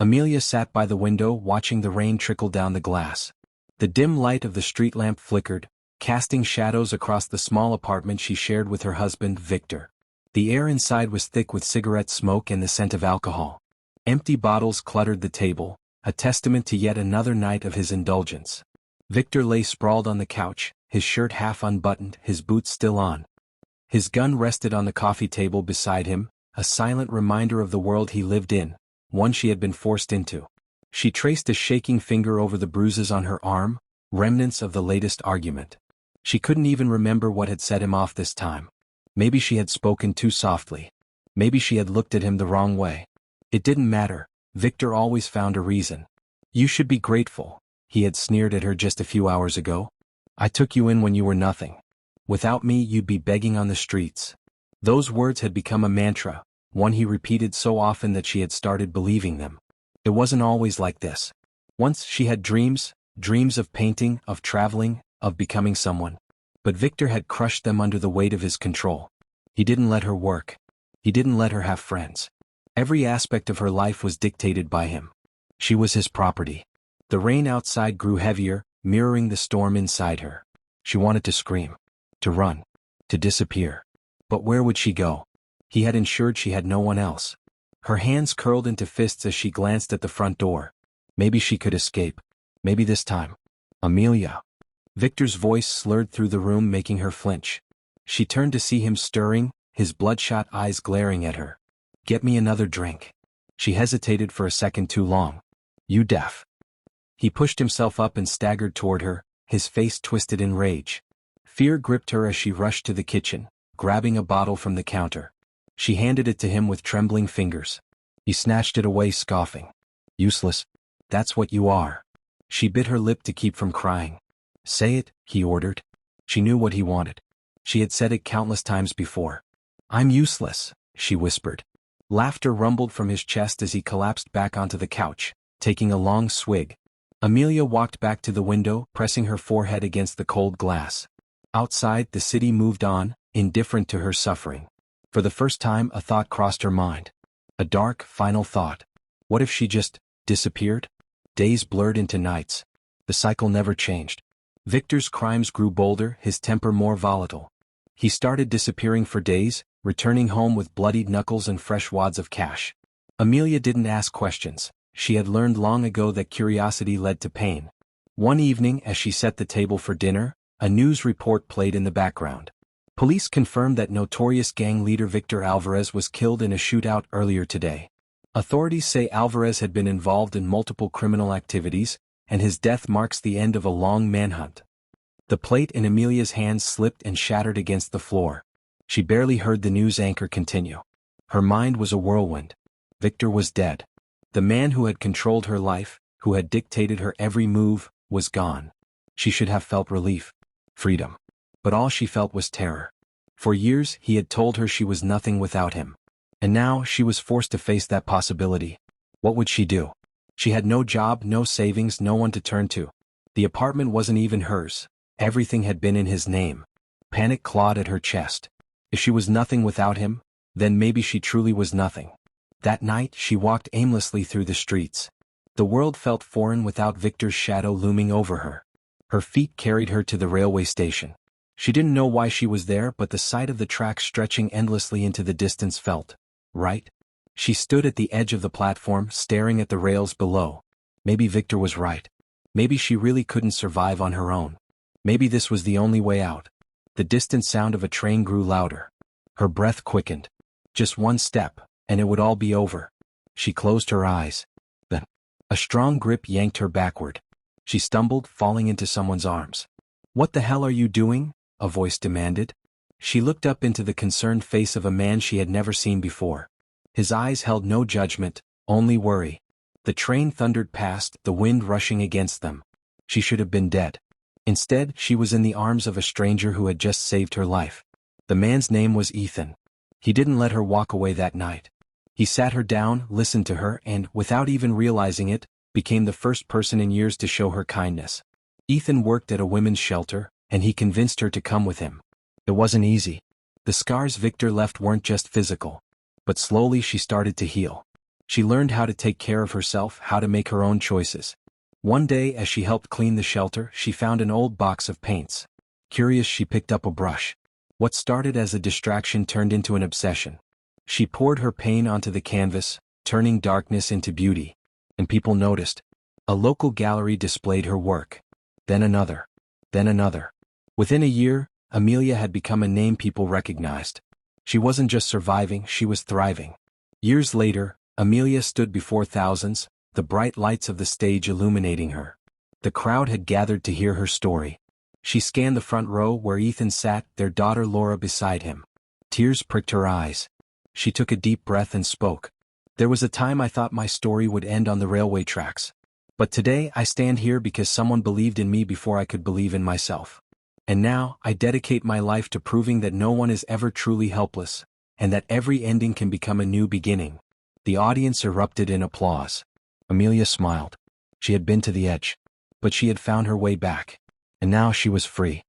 Amelia sat by the window watching the rain trickle down the glass. The dim light of the street lamp flickered, casting shadows across the small apartment she shared with her husband, Victor. The air inside was thick with cigarette smoke and the scent of alcohol. Empty bottles cluttered the table, a testament to yet another night of his indulgence. Victor lay sprawled on the couch, his shirt half unbuttoned, his boots still on. His gun rested on the coffee table beside him, a silent reminder of the world he lived in, one she had been forced into. She traced a shaking finger over the bruises on her arm, remnants of the latest argument. She couldn't even remember what had set him off this time. Maybe she had spoken too softly. Maybe she had looked at him the wrong way. It didn't matter. Victor always found a reason. "You should be grateful," he had sneered at her just a few hours ago. "I took you in when you were nothing. Without me you'd be begging on the streets." Those words had become a mantra, one he repeated so often that she had started believing them. It wasn't always like this. Once she had dreams of painting, of traveling, of becoming someone. But Victor had crushed them under the weight of his control. He didn't let her work. He didn't let her have friends. Every aspect of her life was dictated by him. She was his property. The rain outside grew heavier, mirroring the storm inside her. She wanted to scream, to run, to disappear. But where would she go? He had ensured she had no one else. Her hands curled into fists as she glanced at the front door. Maybe she could escape. Maybe this time. "Amelia." Victor's voice slurred through the room, making her flinch. She turned to see him stirring, his bloodshot eyes glaring at her. "Get me another drink." She hesitated for a second too long. "You deaf?" He pushed himself up and staggered toward her, his face twisted in rage. Fear gripped her as she rushed to the kitchen, grabbing a bottle from the counter. She handed it to him with trembling fingers. He snatched it away, scoffing. "Useless. That's what you are." She bit her lip to keep from crying. "Say it," he ordered. She knew what he wanted. She had said it countless times before. "I'm useless," she whispered. Laughter rumbled from his chest as he collapsed back onto the couch, taking a long swig. Amelia walked back to the window, pressing her forehead against the cold glass. Outside, the city moved on, indifferent to her suffering. For the first time, a thought crossed her mind. A dark, final thought. What if she just disappeared? Days blurred into nights. The cycle never changed. Victor's crimes grew bolder, his temper more volatile. He started disappearing for days, returning home with bloodied knuckles and fresh wads of cash. Amelia didn't ask questions. She had learned long ago that curiosity led to pain. One evening, as she set the table for dinner, a news report played in the background. Police confirmed that notorious gang leader Victor Alvarez was killed in a shootout earlier today. Authorities say Alvarez had been involved in multiple criminal activities, and his death marks the end of a long manhunt. The plate in Amelia's hands slipped and shattered against the floor. She barely heard the news anchor continue. Her mind was a whirlwind. Victor was dead. The man who had controlled her life, who had dictated her every move, was gone. She should have felt relief, freedom. But all she felt was terror. For years, he had told her she was nothing without him. And now she was forced to face that possibility. What would she do? She had no job, no savings, no one to turn to. The apartment wasn't even hers. Everything had been in his name. Panic clawed at her chest. If she was nothing without him, then maybe she truly was nothing. That night, she walked aimlessly through the streets. The world felt foreign without Victor's shadow looming over her. Her feet carried her to the railway station. She didn't know why she was there, but the sight of the tracks stretching endlessly into the distance felt right. She stood at the edge of the platform, staring at the rails below. Maybe Victor was right. Maybe she really couldn't survive on her own. Maybe this was the only way out. The distant sound of a train grew louder. Her breath quickened. Just one step, and it would all be over. She closed her eyes. Then, a strong grip yanked her backward. She stumbled, falling into someone's arms. "What the hell are you doing?" a voice demanded. She looked up into the concerned face of a man she had never seen before. His eyes held no judgment, only worry. The train thundered past, the wind rushing against them. She should have been dead. Instead, she was in the arms of a stranger who had just saved her life. The man's name was Ethan. He didn't let her walk away that night. He sat her down, listened to her, and, without even realizing it, became the first person in years to show her kindness. Ethan worked at a women's shelter, and he convinced her to come with him. It wasn't easy. The scars Victor left weren't just physical. But slowly she started to heal. She learned how to take care of herself, how to make her own choices. One day, as she helped clean the shelter, she found an old box of paints. Curious, she picked up a brush. What started as a distraction turned into an obsession. She poured her pain onto the canvas, turning darkness into beauty. And people noticed. A local gallery displayed her work. Then another. Then another. Within a year, Amelia had become a name people recognized. She wasn't just surviving, she was thriving. Years later, Amelia stood before thousands, the bright lights of the stage illuminating her. The crowd had gathered to hear her story. She scanned the front row where Ethan sat, their daughter Laura beside him. Tears pricked her eyes. She took a deep breath and spoke. There was a time I thought my story would end on the railway tracks. But today I stand here because someone believed in me before I could believe in myself. And now, I dedicate my life to proving that no one is ever truly helpless, and that every ending can become a new beginning. The audience erupted in applause. Amelia smiled. She had been to the edge. But she had found her way back. And now she was free.